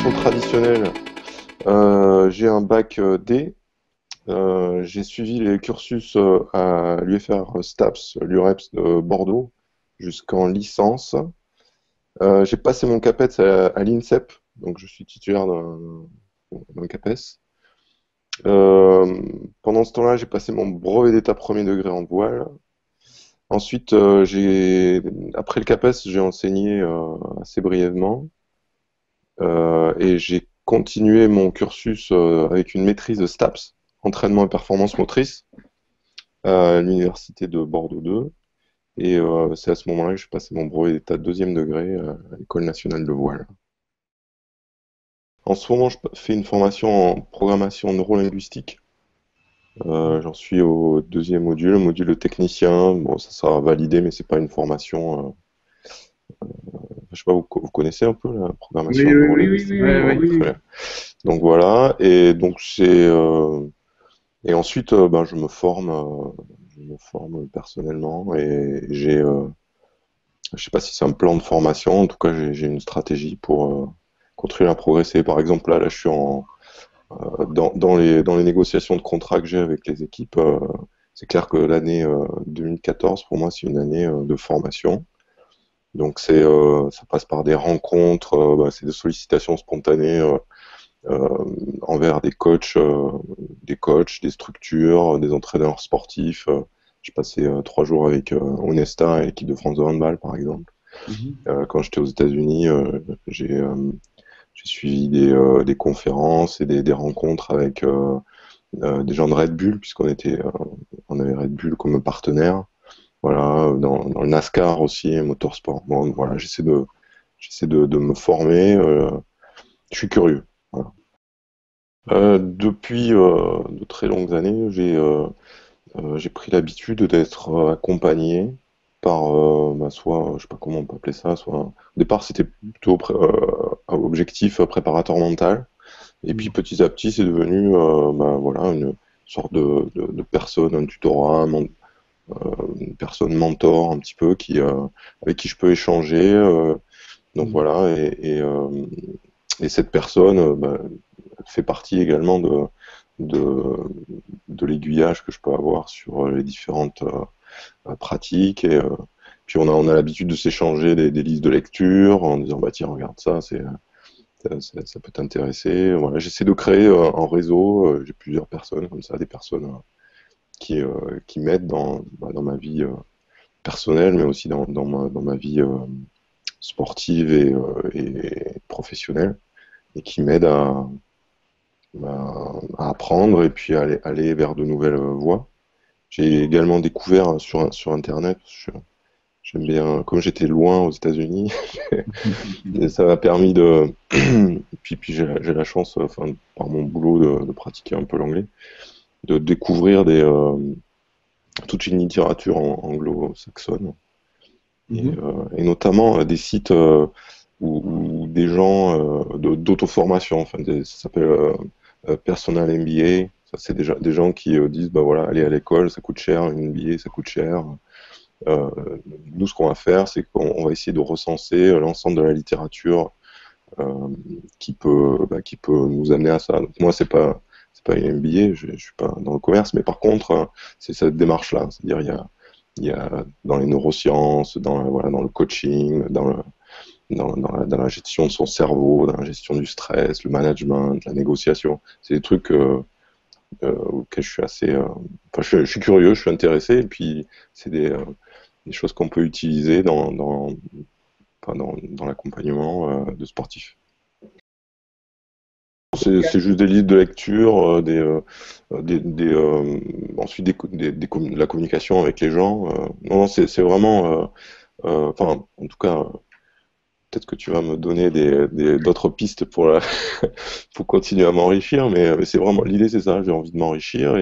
formation traditionnelle, j'ai un bac D. J'ai suivi les cursus à l'UFR STAPS, l'UREPS de Bordeaux, jusqu'en licence. J'ai passé mon CAPES à l'INSEP, donc je suis titulaire d'un CAPES. Euh, Pendant ce temps-là, j'ai passé mon brevet d'état premier degré en voile. Ensuite, après le CAPES, j'ai enseigné assez brièvement. Et j'ai continué mon cursus avec une maîtrise de STAPS, entraînement et performance motrice, à l'université de Bordeaux 2. Et c'est à ce moment-là que j'ai passé mon brevet d'état de deuxième degré à l'École nationale de voile. En ce moment, je fais une formation en programmation neurolinguistique. J'en suis au deuxième module, module de technicien. Bon, ça sera validé, mais c'est pas une formation. Je sais pas, vous connaissez un peu la programmation Oui, oui, oui, oui, neurolinguistique? oui, oui, Bon, oui. très bien. Donc voilà, et donc et ensuite, ben, je me forme personnellement et je sais pas si c'est un plan de formation. En tout cas, j'ai une stratégie pour continuer à progresser. Par exemple, là, je suis dans les négociations de contrats que j'ai avec les équipes. C'est clair que l'année 2014, pour moi, c'est une année de formation. Donc, ça passe par des rencontres, bah, c'est des sollicitations spontanées euh, envers des coachs, des structures, des entraîneurs sportifs. J'ai passé 3 jours avec Onesta et l'équipe de France de handball, par exemple. Mhm. Quand j'étais aux États-Unis, j'ai suivi des conférences et des rencontres avec des gens de Red Bull, on avait Red Bull comme partenaire. Voilà, dans le NASCAR aussi, motorsport. Bon, voilà, j'essaie de me former. Je suis curieux. Voilà. Depuis de très longues années, j'ai pris l'habitude d'être accompagné par, bah, soit, je sais pas comment on peut appeler ça, soit, au départ c'était plutôt un objectif préparateur mental, et puis petit à petit c'est devenu, bah, voilà, une sorte de personne, un tutorat, une personne mentor un petit peu avec qui je peux échanger. Donc Mhm. voilà, et cette personne bah, fait partie également de, de l'aiguillage que je peux avoir sur les différentes pratiques. Et puis on a l'habitude de s'échanger des listes de lecture en disant bah tiens regarde ça, ça peut t'intéresser. Voilà, j'essaie de créer un réseau. J'ai plusieurs personnes comme ça, des personnes qui m'aident dans ma vie personnelle, mais aussi dans ma vie sportive et professionnelle, et qui m'aident à apprendre et puis à aller vers de nouvelles voies. J'ai également découvert sur Internet, j'aime bien, comme j'étais loin aux États-Unis, et ça m'a permis de. Puis j'ai la chance, enfin, par mon boulot, de pratiquer un peu l'anglais, de découvrir toute une littérature anglo-saxonne, Mhm. et notamment des sites où des gens d'auto-formation, enfin, ça s'appelle Personal MBA. Ça, c'est déjà des gens qui disent bah voilà, aller à l'école, ça coûte cher, une MBA, ça coûte cher. Euh, Nous, ce qu'on va faire, c'est qu'on va essayer de recenser l'ensemble de la littérature euh, qui peut nous amener à ça. Donc moi, c'est pas une MBA, je suis pas dans le commerce, mais par contre, c'est cette démarche-là. C'est-à-dire, il y a dans les neurosciences, voilà, dans le coaching, dans la gestion de son cerveau, dans la gestion du stress, le management, la négociation. C'est des trucs auxquels je suis assez. Enfin, je suis curieux, je suis intéressé, et puis c'est des choses qu'on peut utiliser enfin, dans l'accompagnement de sportifs. C'est juste des listes de lecture, ensuite de la communication avec les gens. Non, non, c'est vraiment, enfin, en tout cas, peut-être que tu vas me donner d'autres pistes pour continuer à m'enrichir, mais c'est vraiment l'idée, c'est ça. J'ai envie de m'enrichir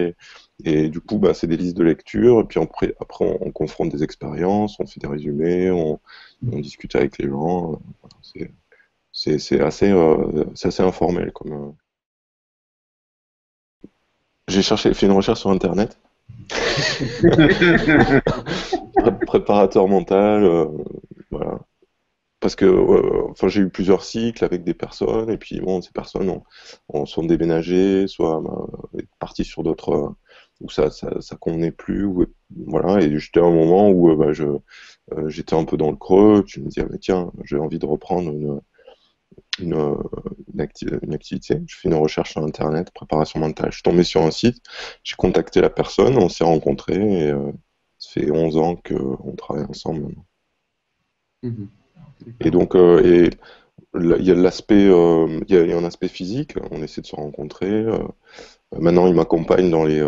et du coup, bah, c'est des listes de lecture et puis après on confronte des expériences, on fait des résumés, on discute avec les gens. Voilà, c'est assez informel comme. J'ai fait une recherche sur Internet. Mhm. Préparateur mental, voilà. parce que enfin, j'ai eu plusieurs cycles avec des personnes, et puis bon, ces personnes sont déménagées, soit parties sur d'autres, où ça convenait plus, ou, voilà, et j'étais à un moment où bah, j'étais un peu dans le creux, puis je me disais, ah, mais tiens, j'ai envie de reprendre une, euh, une activité. Je fais une recherche sur Internet, préparation mentale. Je suis tombé sur un site, j'ai contacté la personne, on s'est rencontrés, et ça fait 11 ans qu'on travaille ensemble maintenant. Mhm. Et D'accord. donc, il y a l'aspect, il y a un aspect physique. On essaie de se rencontrer. Maintenant, il m'accompagne dans les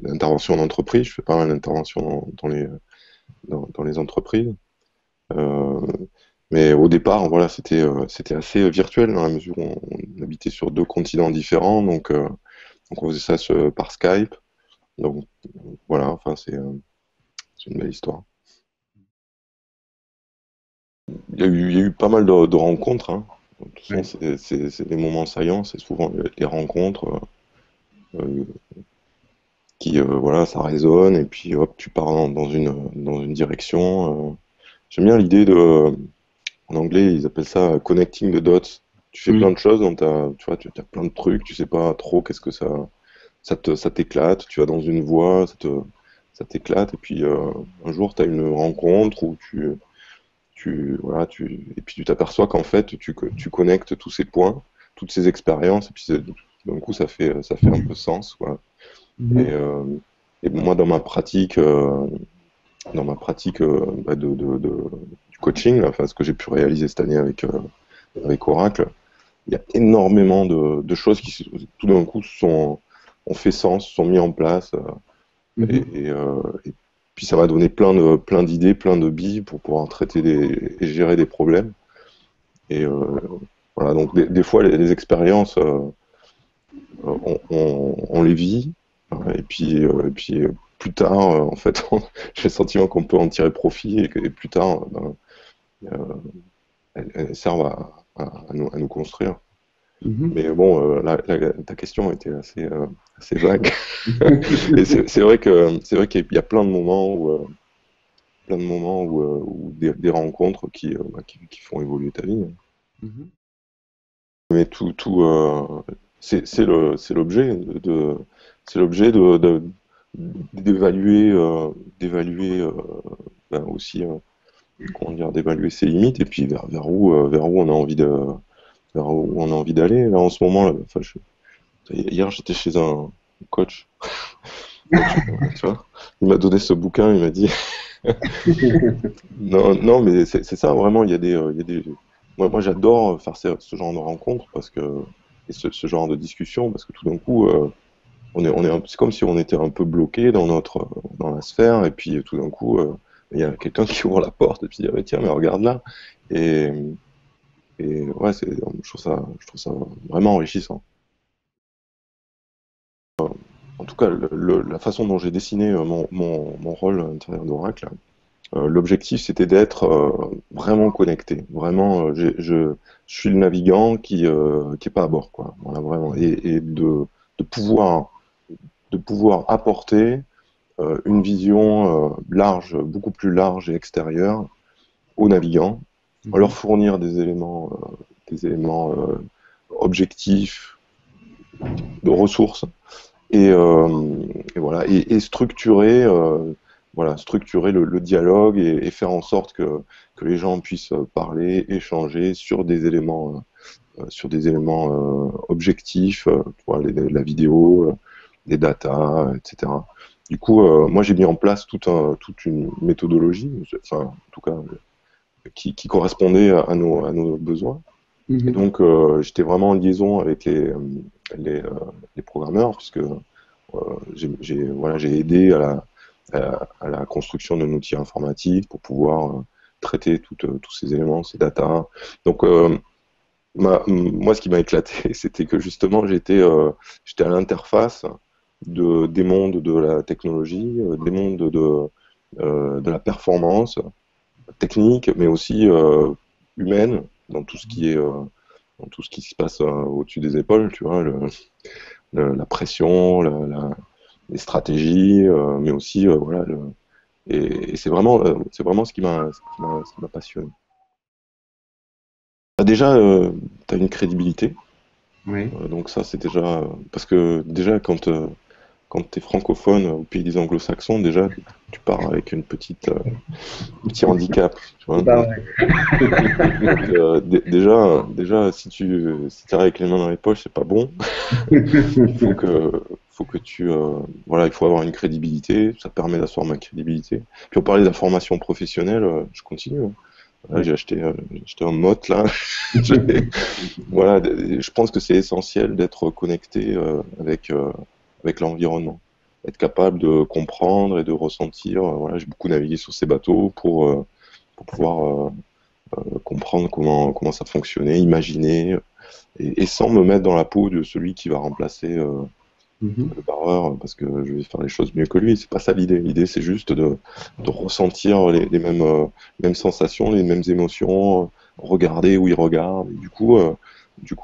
interventions d'entreprise. Je fais pas mal d'interventions dans les entreprises. Euh, mais au départ, voilà, c'était assez virtuel dans la mesure où on habitait sur deux continents différents. Donc on faisait ça par Skype. Donc voilà, enfin, c'est une belle histoire. Il y a eu pas mal de rencontres, hein. De toute façon, Ouais. c'est des moments saillants, c'est souvent les rencontres euh, qui, voilà, ça résonne, et puis hop, tu pars dans une direction. J'aime bien l'idée en anglais, ils appellent ça connecting the dots. Tu fais plein Mhm. de choses, donc tu vois, tu as plein de trucs, tu sais pas trop qu'est-ce que ça t'éclate, tu vas dans une voie, ça t'éclate, et puis un jour, tu as une rencontre où voilà, et puis tu t'aperçois qu'en fait, tu connectes tous ces points, toutes ces expériences, et puis d'un coup, ça fait un peu sens, quoi. Et, Mhm. euh, et moi, dans ma pratique bah, du coaching, là, enfin, ce que j'ai pu réaliser cette année avec Oracle, il y a énormément de choses tout d'un coup, ont fait sens, sont mis en place, Mhm. et puis ça m'a donné plein d'idées, plein de billes pour pouvoir traiter et gérer des problèmes. Et voilà, donc des fois, les expériences, on les vit, hein, et puis plus tard, en fait, j'ai le sentiment qu'on peut en tirer profit, et plus tard, ben, euh, elles servent à nous construire. Mhm. Mais bon, ta question était assez vague. Et c'est vrai qu'il y a plein de moments où des rencontres bah, qui font évoluer ta vie. Mhm. Mais c'est l'objet c'est l'objet d'évaluer, ben aussi, comment dire, d'évaluer ses limites, et puis vers où on a envie vers où on a envie d'aller. Là, en ce moment, là, enfin, hier, j'étais chez un coach, tu vois, il m'a donné ce bouquin, il m'a dit, non, mais c'est ça, vraiment, il y a des, moi j'adore faire ce genre de rencontres, et ce genre de discussion, parce que tout d'un coup, c'est comme si on était un peu bloqué dans la sphère, et puis tout d'un coup, il y a quelqu'un qui ouvre la porte, et puis il dit, ah, tiens, mais regarde là. Et, et ouais, je trouve ça vraiment enrichissant. En tout cas, la façon dont j'ai dessiné mon rôle à l'intérieur d'Oracle, l'objectif c'était d'être vraiment connecté. Vraiment, je suis le navigant qui est pas à bord, quoi. Voilà, vraiment. Et de pouvoir apporter une vision large, beaucoup plus large et extérieure aux navigants, leur Mhm. fournir des éléments objectifs, de ressources, et voilà, et structurer, structurer le dialogue, et faire en sorte que les gens puissent parler, échanger sur des éléments objectifs, tu vois, la vidéo, des datas, etc. Du coup, moi j'ai mis en place toute une méthodologie, enfin, en tout cas, qui correspondait à nos besoins. Et Mhm. donc, j'étais vraiment en liaison avec les, euh, les programmeurs, puisque voilà, j'ai aidé à la construction d'un outil informatique pour pouvoir traiter tous ces éléments, ces datas. Donc, moi, ce qui m'a éclaté, c'était que justement, j'étais à l'interface des mondes de la technologie, des mondes de la performance technique, mais aussi humaine, dans tout ce qui se passe au-dessus des épaules, tu vois, la pression, les stratégies, mais aussi voilà, Et c'est vraiment ce qui m'a passionné. Bah, déjà, tu as une crédibilité. Oui. Donc ça, c'est déjà... parce que déjà, quand tu es francophone au pays des anglo-saxons, déjà, tu pars avec petit handicap. Tu vois, C'est pas vrai. donc, déjà, si tu arrives avec les mains dans les poches, c'est pas bon. Il faut que voilà, il faut avoir une crédibilité. Ça permet d'asseoir ma crédibilité. Puis on parlait d'information professionnelle, je continue, hein. Là, Ouais. j'ai acheté un motte là. Voilà, je pense que c'est essentiel d'être connecté avec l'environnement, être capable de comprendre et de ressentir. Voilà, j'ai beaucoup navigué sur ces bateaux pour pouvoir comprendre comment ça fonctionnait, imaginer, et sans me mettre dans la peau de celui qui va remplacer Mhm. le barreur, parce que je vais faire les choses mieux que lui. C'est pas ça l'idée. L'idée, c'est juste de ressentir les mêmes sensations, les mêmes émotions, regarder où il regarde. Et du coup,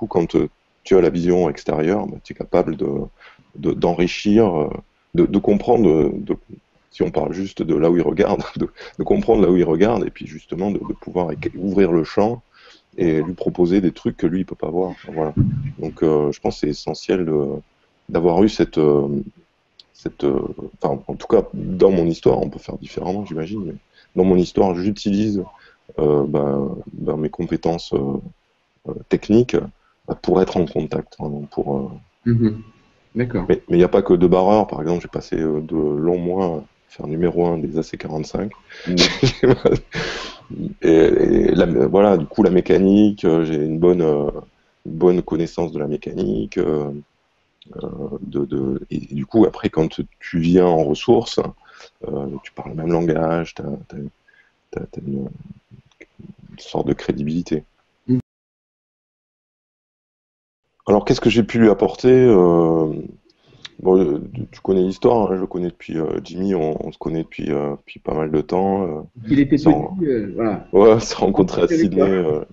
quand tu as la vision extérieure, bah, tu es capable d'enrichir, de comprendre, si on parle juste de là où il regarde, de comprendre là où il regarde, et puis justement de pouvoir ouvrir le champ et lui proposer des trucs que lui, il peut pas voir. Enfin, voilà. Donc, je pense que c'est essentiel d'avoir eu enfin, en tout cas, dans mon histoire, on peut faire différemment, j'imagine, mais dans mon histoire, j'utilise mes compétences techniques pour être en contact, vraiment, Mhm. D'accord. mais il n'y a pas que de barreurs. Par exemple, j'ai passé de longs mois à faire numéro un des AC-45. Mhm. Voilà, du coup, la mécanique, j'ai une bonne connaissance de la mécanique. Et du coup, après, quand tu viens en ressources, tu parles le même langage, tu as une sorte de crédibilité. Alors, qu'est-ce que j'ai pu lui apporter? Bon, tu connais l'histoire, hein, je le connais depuis Jimmy, on se connaît depuis pas mal de temps. Il était On s'est petit, ren- voilà. ouais, on s'est rencontrés à Avec Sydney. toi.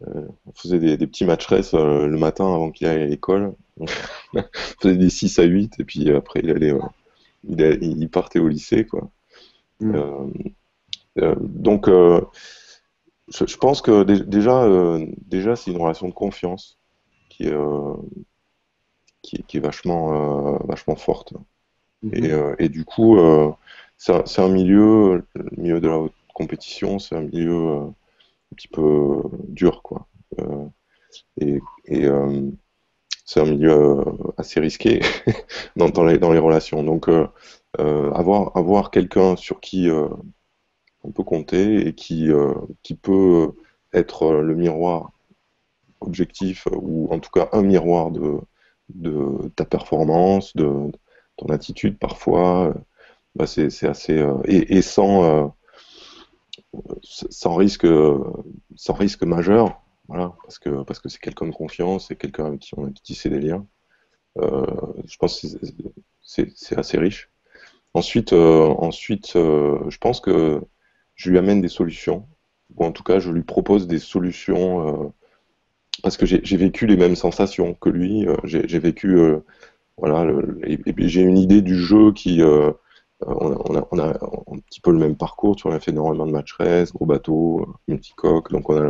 On faisait des petits matchs race le matin avant qu'il aille à l'école. On faisait des 6 à 8 et puis après il partait au lycée, quoi. Mhm. Euh, donc, je pense que déjà c'est une relation de confiance qui est, euh, qui est vachement forte. Mhm. Et du coup, c'est un milieu, le milieu de la haute compétition, c'est un milieu un petit peu dur, quoi. Euh, et c'est un milieu assez risqué dans les relations. Donc, avoir quelqu'un sur qui on peut compter et qui peut être le miroir objectif, ou en tout cas un miroir de ta performance, de ton attitude parfois, bah c'est assez et sans risque sans risque majeur, voilà, parce que c'est quelqu'un de confiance, c'est quelqu'un avec qui on a tissé des liens. Euh, je pense que c'est assez riche. Ensuite, je pense que je lui amène des solutions, ou en tout cas je lui propose des solutions, parce que j'ai vécu les mêmes sensations que lui. J'ai vécu, voilà, et puis j'ai une idée du jeu on a un petit peu le même parcours. Tu vois, on a fait énormément de match race, gros bateau, multicoque, donc on a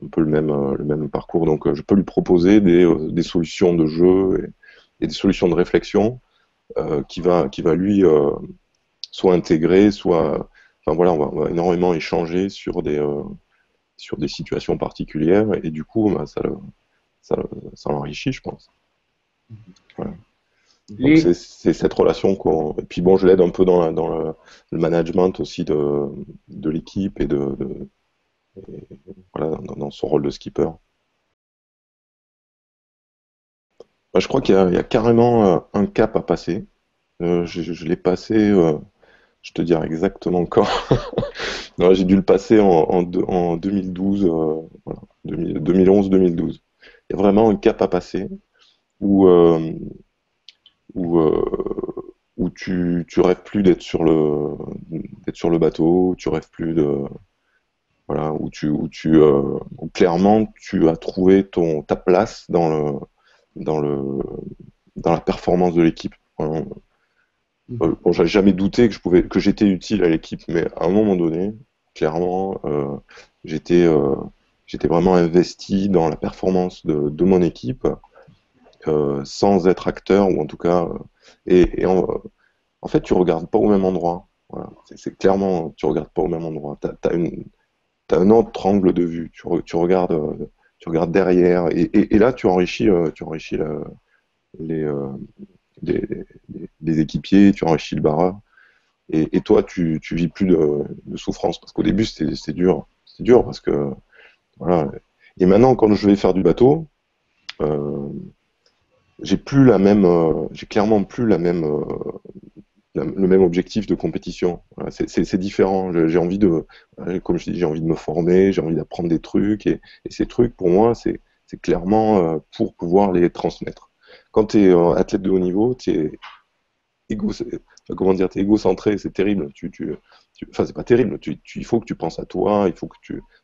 un peu le même parcours. Donc je peux lui proposer des solutions de jeu et des solutions de réflexion qui va lui soit intégrer, soit, enfin voilà, on va énormément échanger sur des situations particulières et du coup, bah, ça, ça l'enrichit, je pense. Voilà. Donc Les, c'est cette relation qu'on. Et puis bon, je l'aide un peu dans le management aussi de l'équipe voilà, dans son rôle de skipper. Bah, je crois il y a carrément un cap à passer. Je l'ai passé, je te dirai exactement quand. Non, j'ai dû le passer en 2012, voilà, 2011-2012. Il y a vraiment un cap à passer où, où, où tu rêves plus d'être sur le bateau, tu rêves plus de, voilà, où clairement tu as trouvé ta place dans le, dans la performance de l'équipe. Vraiment. Bon, j'avais jamais douté que j'étais utile à l'équipe, mais à un moment donné, clairement, j'étais j'étais vraiment investi dans la performance de mon équipe, sans être acteur, ou en tout cas, en fait, tu regardes pas au même endroit. Voilà. C'est clairement, tu regardes pas au même endroit. T'as un autre angle de vue. Tu regardes derrière, et là, tu enrichis les, euh, les équipiers, tu enrichis le barreur. Et toi, tu vis plus de souffrance. Parce qu'au début, c'était dur. C'est dur parce que, voilà. Et maintenant, quand je vais faire du bateau, euh, j'ai clairement plus le même objectif de compétition. Voilà, c'est différent. J'ai envie comme je dis, j'ai envie de me former, j'ai envie d'apprendre des trucs, et ces trucs, pour moi, c'est clairement pour pouvoir les transmettre. Quand tu es athlète de haut niveau, tu es égo, comment dire, t'es égocentré, c'est terrible. Enfin, c'est pas terrible. Il faut que tu penses à toi. Il faut que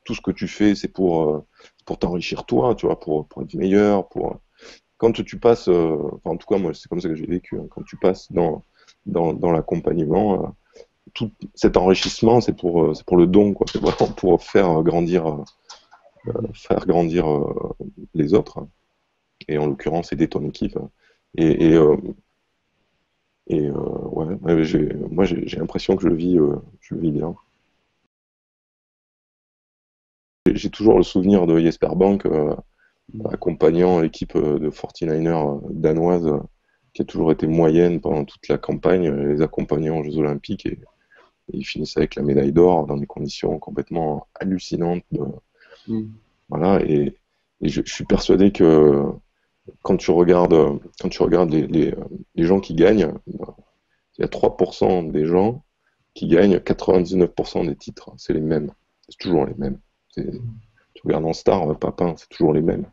tout ce que tu fais, c'est pour t'enrichir toi, tu vois, pour être meilleur. Quand tu passes, enfin, en tout cas, moi, c'est comme ça que j'ai vécu. Hein. Quand tu passes dans l'accompagnement, tout cet enrichissement, c'est pour le don, quoi. C'est vraiment pour faire grandir les autres. Hein. Et en l'occurrence, aider ton équipe. Hein. Et, et, euh, ouais, moi j'ai l'impression que je le vis bien. J'ai toujours le souvenir de Jesper Bank accompagnant l'équipe de 49ers danoise qui a toujours été moyenne pendant toute la campagne, les accompagnant aux Jeux Olympiques et ils finissaient avec la médaille d'or dans des conditions complètement hallucinantes. Voilà, et je suis persuadé que quand tu regardes les gens qui gagnent, il y a 3% des gens qui gagnent 99% des titres. C'est les mêmes. C'est toujours les mêmes. Tu regardes en Star, Papin, c'est toujours les mêmes.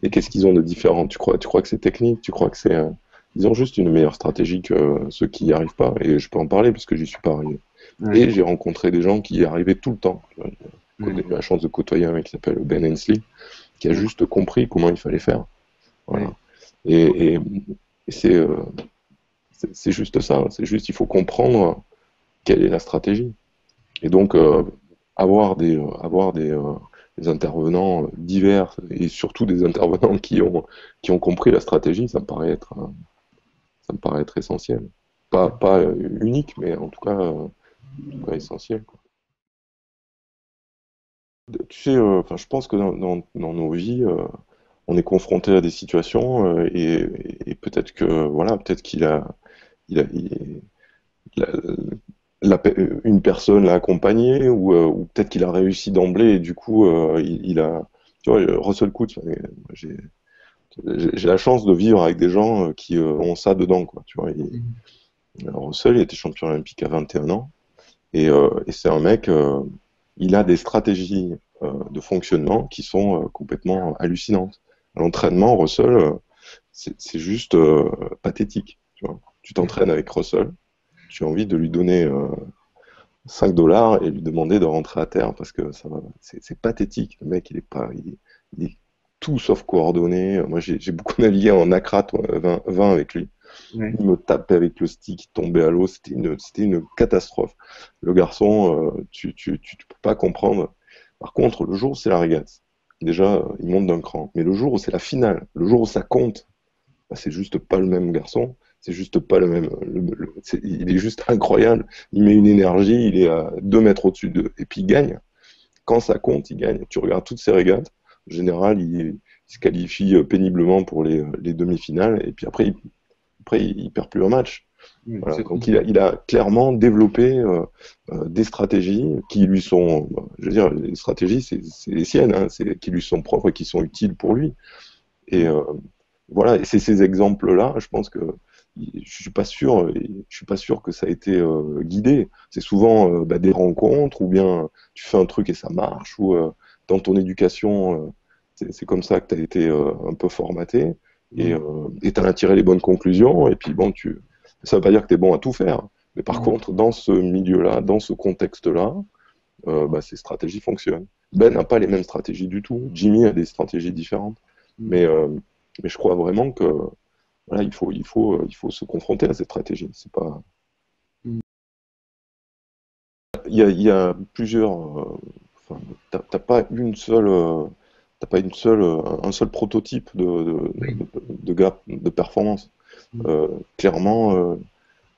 Et qu'est-ce qu'ils ont de différent? Tu crois que c'est technique? Tu crois que c'est... Ils ont juste une meilleure stratégie que ceux qui n'y arrivent pas. Et je peux en parler parce que j'y suis pas arrivé. Ouais. Et j'ai rencontré des gens qui y arrivaient tout le temps. J'ai eu la chance de côtoyer un mec qui s'appelle Ben Hensley, qui a juste compris comment il fallait faire. Voilà. Et c'est juste ça. C'est juste, il faut comprendre quelle est la stratégie. Et donc, avoir des intervenants divers et surtout des intervenants qui ont compris la stratégie, ça me paraît être essentiel. Pas unique, mais en tout cas essentiel. Quoi. Tu sais, enfin, je pense que dans nos vies, on est confronté à des situations et peut-être que voilà, peut-être il a- une personne l'a accompagné ou peut-être qu'il a réussi d'emblée et du coup il a tu vois Russell Coutts j'ai la chance de vivre avec des gens qui ont ça dedans quoi tu vois Russell il était champion olympique à 21 ans et c'est un mec il a des stratégies de fonctionnement qui sont complètement hallucinantes à l'entraînement Russell c'est juste pathétique tu vois tu t'entraînes avec Russell tu as envie de lui donner 5 $ et lui demander de rentrer à terre parce que ça va, c'est pathétique. Le mec, il est tout sauf coordonné. Moi, j'ai beaucoup navigué en Acrat 20 avec lui. Ouais. Il me tapait avec le stick, il tombait à l'eau. C'était une catastrophe. Le garçon, tu peux pas comprendre. Par contre, le jour où c'est la régate, déjà, il monte d'un cran. Mais le jour où c'est la finale, le jour où ça compte, bah, c'est juste pas le même garçon. C'est juste pas le même. Il est juste incroyable. Il met une énergie, il est à 2 mètres au-dessus d'eux. Et puis il gagne. Quand ça compte, il gagne. Tu regardes toutes ces régates. En général, il se qualifie péniblement pour les demi-finales. Et puis après, il perd plus un match. Voilà. Donc il a clairement développé des stratégies qui lui sont. Je veux dire, les stratégies, c'est les siennes, hein, qui lui sont propres et qui sont utiles pour lui. Et voilà, et c'est ces exemples-là, je pense que je suis pas sûr que ça a été guidé. C'est souvent des rencontres ou bien tu fais un truc et ça marche ou dans ton éducation, c'est comme ça que tu as été un peu formaté et tu as tiré les bonnes conclusions et puis bon, ça veut pas dire que tu es bon à tout faire. Mais par contre, dans ce milieu-là, dans ce contexte-là, ces stratégies fonctionnent. Ben n'a pas les mêmes stratégies du tout. Jimmy a des stratégies différentes. Mais je crois vraiment que voilà, il faut se confronter à cette stratégie. C'est pas... il y a plusieurs. Enfin, t'as pas une seule. T'as pas une seule, un seul prototype Oui. de gars de performance. Clairement,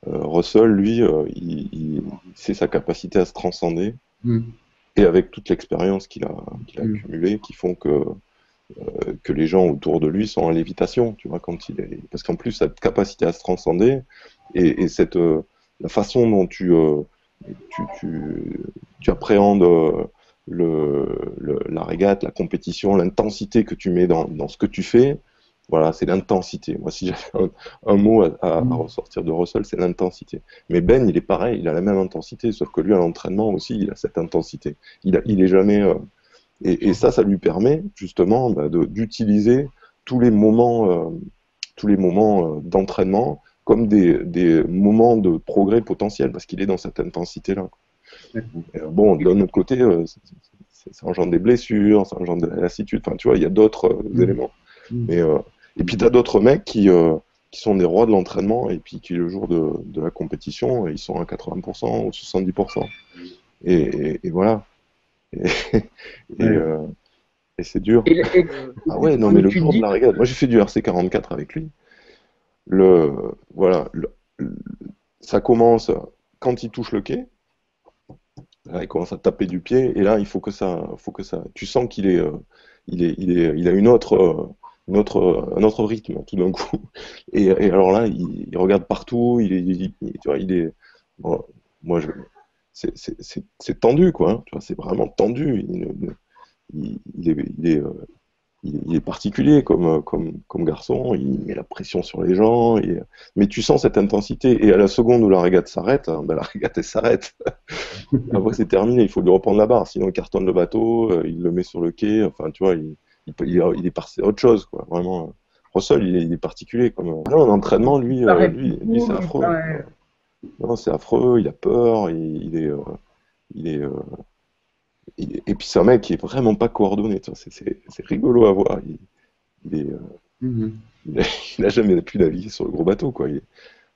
Russell, lui, c'est sa capacité à se transcender, Mm. et avec toute l'expérience qu'il a Mm. accumulée, qui font que les gens autour de lui sont en lévitation, tu vois, quand il est... Parce qu'en plus, cette capacité à se transcender, et cette, la façon dont tu, tu, tu appréhendes la régate, la compétition, l'intensité que tu mets dans ce que tu fais, voilà, c'est l'intensité. Moi, si j'avais un mot à Mm. ressortir de Russell, c'est l'intensité. Mais Ben, il est pareil, il a la même intensité, sauf que lui, à l'entraînement aussi, il a cette intensité. Il est jamais... et ça lui permet justement bah, d'utiliser tous les moments d'entraînement comme des moments de progrès potentiel, parce qu'il est dans cette intensité-là. D'accord. Bon, d'un autre côté, ça engendre des blessures, ça engendre de la lassitude, enfin, tu vois, il y a d'autres Mm. éléments. Mm. Mais, et puis, tu as d'autres mecs qui sont des rois de l'entraînement, et puis qui, le jour de la compétition, ils sont à 80% ou 70%. Et voilà. Et, et, Ouais. euh, et c'est dur. Ah ouais, non, mais Comme le tu jour de dis, la régate, moi j'ai fait du RC44 avec lui. Le, voilà, ça commence quand il touche le quai. Là, il commence à taper du pied, et là, faut que ça. Tu sens qu'il est, il a un autre rythme tout d'un coup. Et alors là, il regarde partout. Tu vois, il est, bon, moi, c'est tendu, quoi. Hein, tu vois, c'est vraiment tendu. Il est, il est particulier comme garçon, il met la pression sur les gens, mais tu sens cette intensité, et à la seconde où la régate s'arrête, hein, ben, la régate elle s'arrête. Après c'est terminé, il faut lui reprendre la barre, sinon il cartonne le bateau, il le met sur le quai, enfin tu vois, il est passé à autre chose, quoi, vraiment. Russell, il est particulier. Non, en entraînement, il paraît plus lui cool, c'est il affreux. paraît... Non, c'est affreux, il a peur, il est, et puis c'est un mec qui est vraiment pas coordonné, tu vois, c'est rigolo à voir. Il est, Mhm. il a, il a jamais pu naviguer sur le gros bateau, quoi.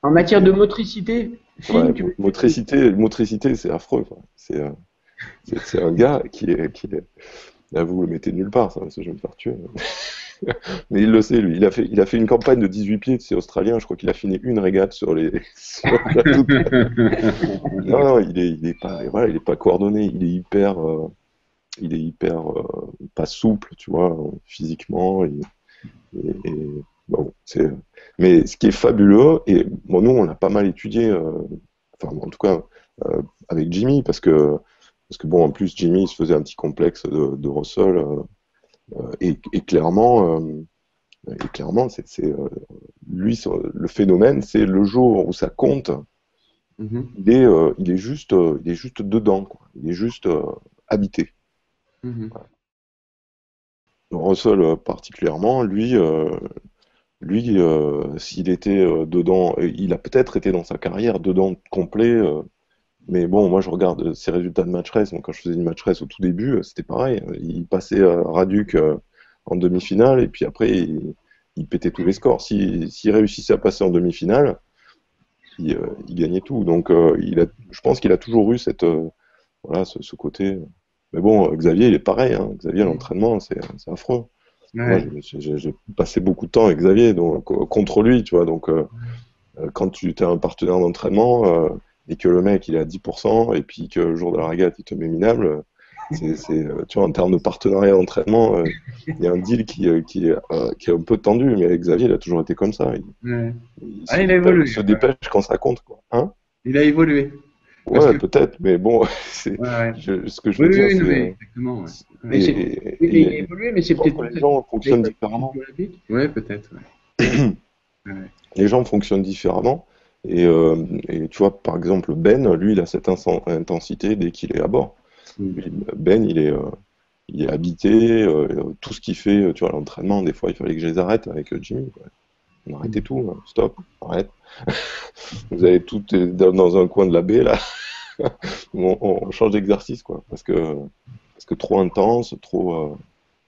En matière de motricité Ouais, fine, tu veux dire, motricité, c'est affreux, quoi. C'est un gars là, vous le mettez nulle part, ça, parce que je vais me faire tuer. Mais il le sait, lui. Il a fait une campagne de 18 pieds, c'est australien. Je crois qu'il a fini une régate sur Non, non, il est pas, voilà, il est pas coordonné. Il est hyper, pas souple, tu vois, physiquement. Bon, mais ce qui est fabuleux, et bon, nous, on a pas mal étudié, enfin, en tout cas, avec Jimmy, parce que bon, en plus, Jimmy il se faisait un petit complexe de Russell, et clairement, lui, le phénomène, c'est le jour où ça compte, Mhm. il est juste dedans, quoi. Il est juste habité. Mhm. Russell, particulièrement, lui, s'il était dedans, il a peut-être été dans sa carrière dedans complet, mais bon, moi je regarde ses résultats de match race. Moi, quand je faisais une match race au tout début, c'était pareil. Il passait Raduc en demi-finale, et puis après, il pétait tous les scores. S'il réussissait à passer en demi-finale, il gagnait tout. Donc, je pense qu'il a toujours eu voilà, ce côté. Mais bon, Xavier, il est pareil. Hein. Xavier, l'entraînement, c'est affreux. Moi, Ouais. j'ai passé beaucoup de temps avec Xavier, donc contre lui, tu vois. Donc, quand tu es un partenaire d'entraînement et que le mec il est à 10% et puis que le jour de la régate il te met minable, tu vois, en termes de partenariat d'entraînement, il y a un deal qui est un peu tendu, mais avec Xavier il a toujours été comme ça. Ouais. Ah, il a Il évolué. se dépêche quand ça compte, quoi. Hein? Il a évolué. Parce Ouais, que. peut-être, mais bon, Ouais, ouais. ce que je Oui, veux oui, dire, oui, non, mais exactement. Ouais. mais Ouais. il a évolué, mais je c'est pense peut-être que pour les ça qu'il gens n'est fonctionnent pas plus différemment. olympique. Ouais, peut-être. Ouais. Ouais. Les gens fonctionnent différemment. Et tu vois, par exemple, Ben, lui, il a cette intensité dès qu'il est à bord. Mm. Ben, il est habité, tout ce qu'il fait, tu vois, l'entraînement, des fois, il fallait que je les arrête avec Jimmy, quoi. On arrêtait Mm. tout, hein. Stop, arrête. Vous avez tout dans un coin de la baie, là. On change d'exercice, quoi. Parce que trop intense, trop.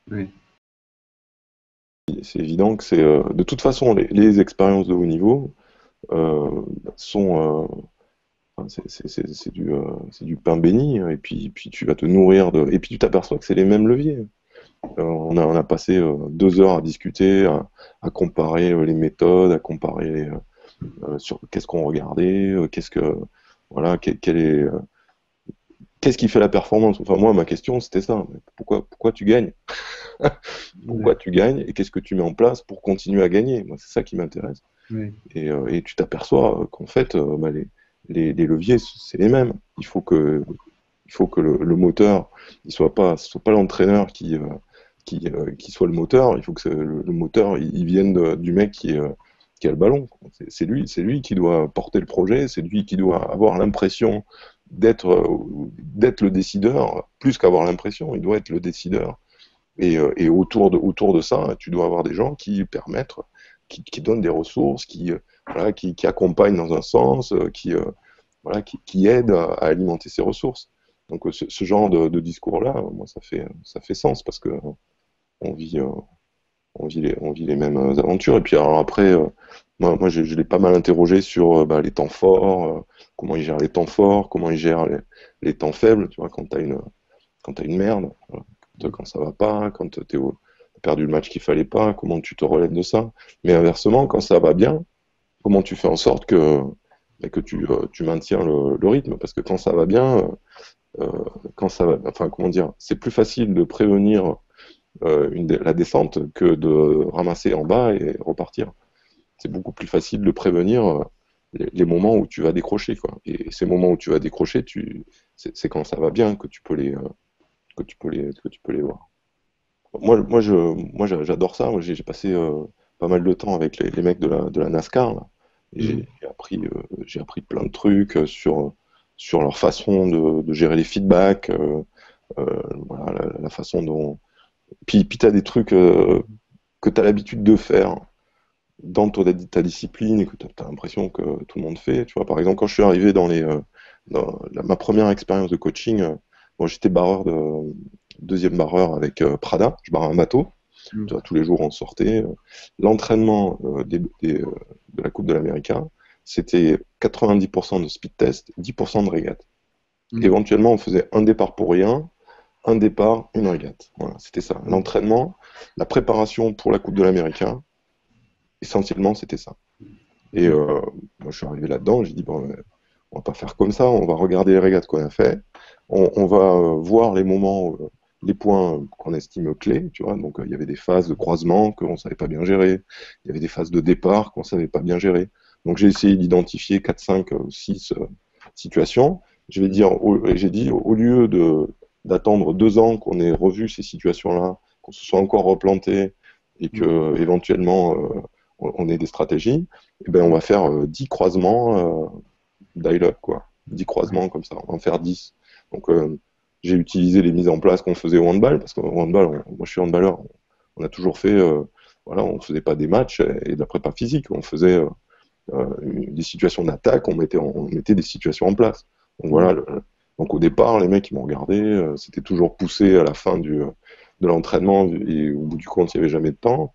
Ouais. c'est évident que de toute façon, les expériences de haut niveau euh, sont, enfin, c'est du pain béni, et puis tu vas te nourrir et puis tu t'aperçois que c'est les mêmes leviers. On a passé 2 heures à discuter, à comparer les méthodes, à comparer sur qu'est-ce qu'on regardait, voilà, qu'est-ce qui fait la performance. Enfin, moi, ma question, c'était ça. Pourquoi tu gagnes? Ouais. Pourquoi tu gagnes et qu'est-ce que tu mets en place pour continuer à gagner? Moi, c'est ça qui m'intéresse. Ouais. Et tu t'aperçois qu'en fait, bah, les leviers, c'est les mêmes. Il faut que le moteur, ce soit pas l'entraîneur qui soit le moteur. Il faut que le moteur, il vienne du mec qui a le ballon. C'est lui qui doit porter le projet. C'est lui qui doit avoir l'impression d'être le décideur, plus qu'avoir l'impression. Il doit être le décideur. Et autour de ça, tu dois avoir des gens qui permettent, qui donnent des ressources, voilà, qui accompagnent dans un sens, voilà, qui aident à alimenter ces ressources. Donc ce genre de discours-là, moi, ça fait sens parce que on vit, on vit les mêmes aventures. Et puis alors après, moi je l'ai pas mal interrogé sur bah, les temps forts, comment ils gèrent les temps forts, comment ils gèrent les temps faibles, tu vois, quand t'as une merde. Voilà, quand ça va pas, quand t'as perdu le match qu'il fallait pas, comment tu te relèves de ça. Mais inversement, quand ça va bien, comment tu fais en sorte que tu maintiens le rythme. Parce que quand ça va bien, quand ça va, enfin comment dire, c'est plus facile de prévenir la descente que de ramasser en bas et repartir. C'est beaucoup plus facile de prévenir les moments où tu vas décrocher, quoi. Et ces moments où tu vas décrocher, c'est quand ça va bien que tu peux les voir. J'adore ça. Moi, j'ai passé pas mal de temps avec les mecs de la NASCAR, là. Et Mhm. j'ai appris plein de trucs sur leur façon de gérer les feedbacks, voilà, la façon dont. Puis tu as des trucs que tu as l'habitude de faire dans ta discipline et que tu as l'impression que tout le monde fait. Tu vois, par exemple, quand je suis arrivé dans ma première expérience de coaching, bon, j'étais deuxième barreur avec Prada, je barrais un bateau. Tu Mhm. vois, tous les jours, on sortait. L'entraînement de la Coupe de l'Amérique, c'était 90% de speed test, 10% de régate. Mhm. Éventuellement, on faisait un départ pour rien, un départ, une régate. Voilà, c'était ça. L'entraînement, la préparation pour la Coupe de l'Amérique, essentiellement, c'était ça. Et moi, je suis arrivé là-dedans, j'ai dit, bon, on va pas faire comme ça, on va regarder les régates qu'on a fait, on va voir les moments, les points qu'on estime clés, tu vois. Donc, il y avait des phases de croisement qu'on savait pas bien gérer, il y avait des phases de départ qu'on savait pas bien gérer. Donc, j'ai essayé d'identifier 4, 5, 6 situations. J'ai dit, au lieu d'attendre 2 ans qu'on ait revu ces situations-là, qu'on se soit encore replanté et que éventuellement on ait des stratégies, eh ben, on va faire 10 croisements dial-up, quoi. 10 croisements comme ça, on va en faire 10. Donc, j'ai utilisé les mises en place qu'on faisait au handball, parce qu'au handball, moi je suis handballeur, on a toujours fait, voilà, on faisait pas des matchs et de la prépa physique, on faisait des situations d'attaque, on mettait des situations en place. Donc Mhm. voilà, donc au départ, les mecs ils m'ont regardé, c'était toujours poussé à la fin de l'entraînement, et au bout du compte, il n'y avait jamais de temps.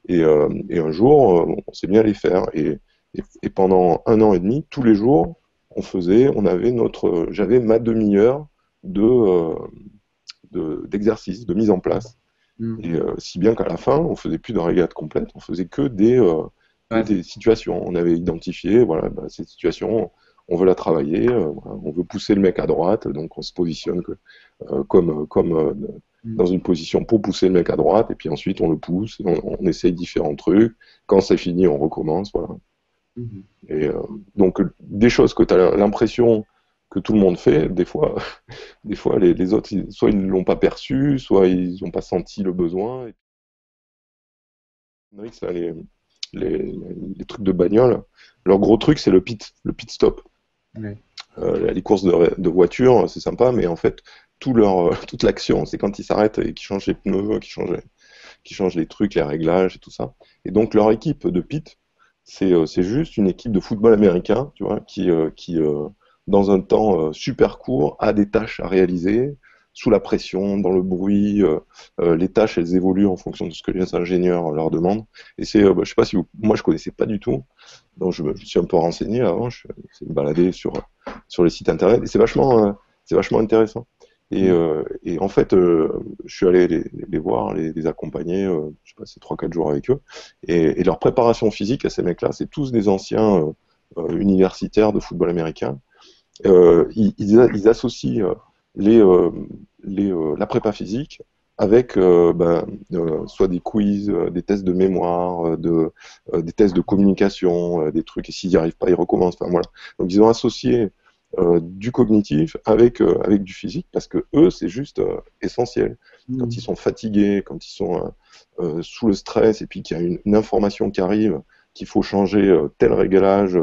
Et un jour, on s'est mis à les faire. Et pendant 1 an et demi, tous les jours, j'avais ma demi-heure d'exercice, de mise en place. Mhm. Et si bien qu'à la fin, on faisait plus de régate complète, on faisait que Ouais, des situations. On avait identifié, voilà, bah, cette situation, on veut la travailler, voilà, on veut pousser le mec à droite, donc on se positionne comme dans Mhm. une position pour pousser le mec à droite, et puis ensuite on le pousse, on essaye différents trucs. Quand c'est fini, on recommence, voilà. Mhm. Et donc des choses que tu as l'impression que tout le monde fait, des fois, des fois les autres, soit ils ne l'ont pas perçu, soit ils n'ont pas senti le besoin. Et puis, là, les trucs de bagnole, leur gros truc, c'est le pit stop. Ouais. Les courses de voiture, c'est sympa, mais en fait, toute l'action, c'est quand ils s'arrêtent et qu'ils changent les pneus, qu'ils changent les trucs, les réglages et tout ça. Et donc, leur équipe de pit, c'est juste une équipe de football américain, tu vois, qui dans un temps super court, a des tâches à réaliser, sous la pression, dans le bruit. Les tâches, elles évoluent en fonction de ce que les ingénieurs leur demandent. Et c'est, je sais pas si moi je connaissais pas du tout, donc je me suis un peu renseigné avant, je suis baladé sur les sites internet, et c'est vachement intéressant. Et en fait, je suis allé les voir, les accompagner, je sais pas, c'est 3-4 jours avec eux, et leur préparation physique à ces mecs-là, c'est tous des anciens universitaires de football américain. Ils associent la prépa physique avec soit des quiz, des tests de mémoire, des tests de communication, des trucs, et s'ils n'y arrivent pas, ils recommencent. Enfin, voilà. Donc ils ont associé du cognitif avec du physique, parce que eux, c'est juste essentiel. Quand ils sont fatigués, quand ils sont sous le stress, et puis qu'il y a une information qui arrive, qu'il faut changer tel réglage,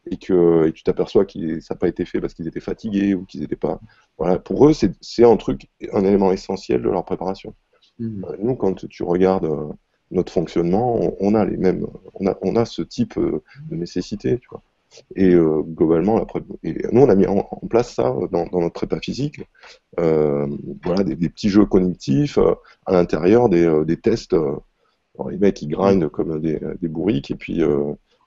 et que tu t'aperçois que ça n'a pas été fait parce qu'ils étaient fatigués ou qu'ils n'étaient pas. Voilà, pour eux, c'est un élément essentiel de leur préparation. Nous, quand tu regardes notre fonctionnement, on a les mêmes, on a ce type de nécessité, tu vois. Et globalement, nous, on a mis en place ça dans notre prépa physique. Voilà, des petits jeux cognitifs à l'intérieur des tests. Alors, les mecs, ils grindent comme des bourriques, et puis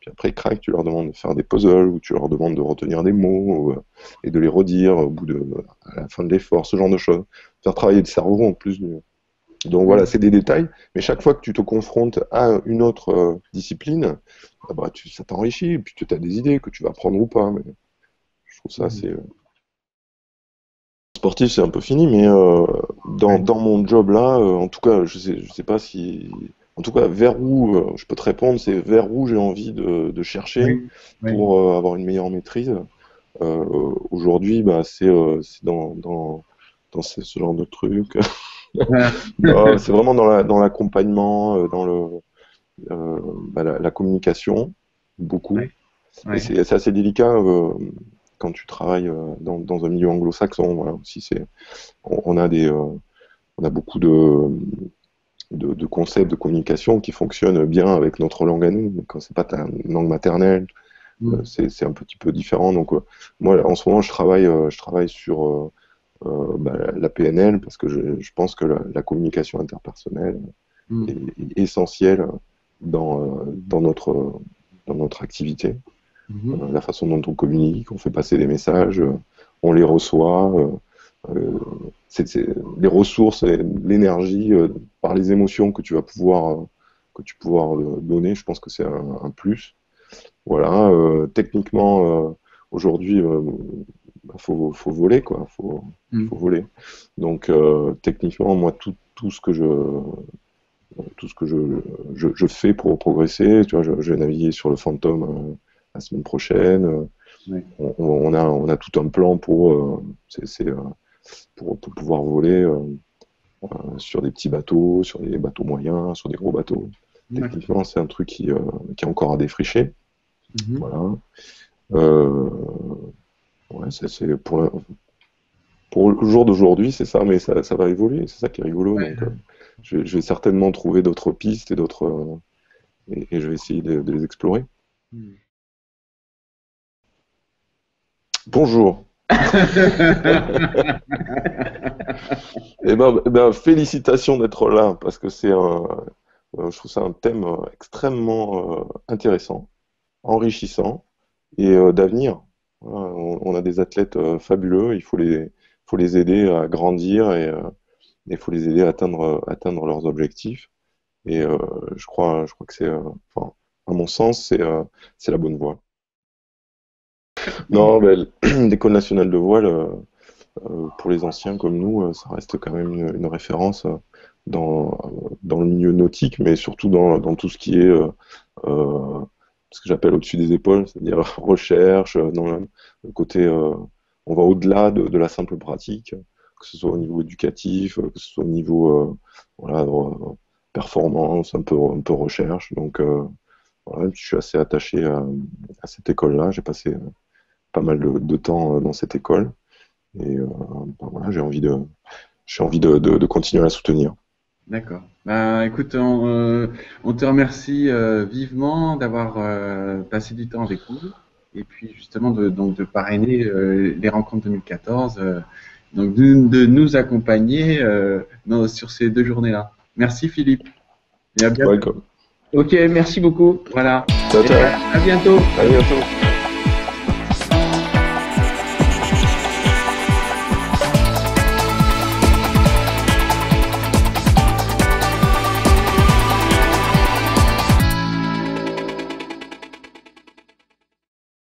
après, crack, tu leur demandes de faire des puzzles, ou tu leur demandes de retenir des mots, et de les redire à la fin de l'effort, ce genre de choses. Faire travailler le cerveau en plus. Donc voilà, c'est des détails, mais chaque fois que tu te confrontes à une autre discipline, ça t'enrichit, et puis tu as des idées que tu vas prendre ou pas. Mais je trouve ça assez... Sportif, c'est un peu fini, mais dans mon job là, en tout cas, je sais pas si... En tout cas, vers où, je peux te répondre, c'est vers où j'ai envie de chercher pour avoir une meilleure maîtrise. Aujourd'hui, c'est dans ce genre de truc. C'est vraiment dans l'accompagnement, dans la communication, beaucoup. Et c'est assez délicat quand tu travailles dans un milieu anglo-saxon. Voilà, aussi, on a beaucoup de concepts de communication qui fonctionnent bien avec notre langue à nous, mais quand c'est pas ta langue maternelle, c'est un petit peu différent. Donc moi, en ce moment, je travaille sur la PNL, parce que je pense que la communication interpersonnelle est essentielle dans notre activité. La façon dont on communique, on fait passer des messages, on les reçoit. Les ressources, l'énergie par les émotions que tu vas pouvoir donner, je pense que c'est un plus. Voilà, techniquement, aujourd'hui, faut voler, quoi. Faut voler. Donc, techniquement, moi, tout ce que je fais pour progresser, tu vois, je vais naviguer sur le Phantom la semaine prochaine. On a tout un plan pour pouvoir voler sur des petits bateaux, sur des bateaux moyens, sur des gros bateaux. Techniquement, c'est un truc qui est encore à défricher. Voilà. C'est pour le jour d'aujourd'hui, c'est ça, mais ça va évoluer, c'est ça qui est rigolo. Donc, je vais certainement trouver d'autres pistes et je vais essayer de les explorer. Bonjour. Eh ben, félicitations d'être là, parce que je trouve ça un thème extrêmement intéressant, enrichissant et d'avenir. Voilà, on a des athlètes fabuleux, il faut les aider à grandir, et il faut les aider à atteindre leurs objectifs. Et je crois que c'est, à mon sens, c'est la bonne voie. Non, l'École nationale de voile, pour les anciens comme nous, ça reste quand même une référence dans le milieu nautique, mais surtout dans tout ce qui est ce que j'appelle au-dessus des épaules, c'est-à-dire recherche, dans le côté, on va au-delà de la simple pratique, que ce soit au niveau éducatif, que ce soit au niveau performance, un peu recherche. Donc voilà, je suis assez attaché à cette école-là. J'ai passé pas mal de temps dans cette école, et voilà, j'ai envie de continuer à la soutenir. D'accord. Écoute, on te remercie vivement d'avoir passé du temps avec nous, et puis justement de parrainer les rencontres 2014. donc de nous accompagner sur ces 2 journées-là. Merci Philippe. Et à bientôt. Welcome. Ok, merci beaucoup. Voilà. Ciao, ciao. À bientôt. À bientôt.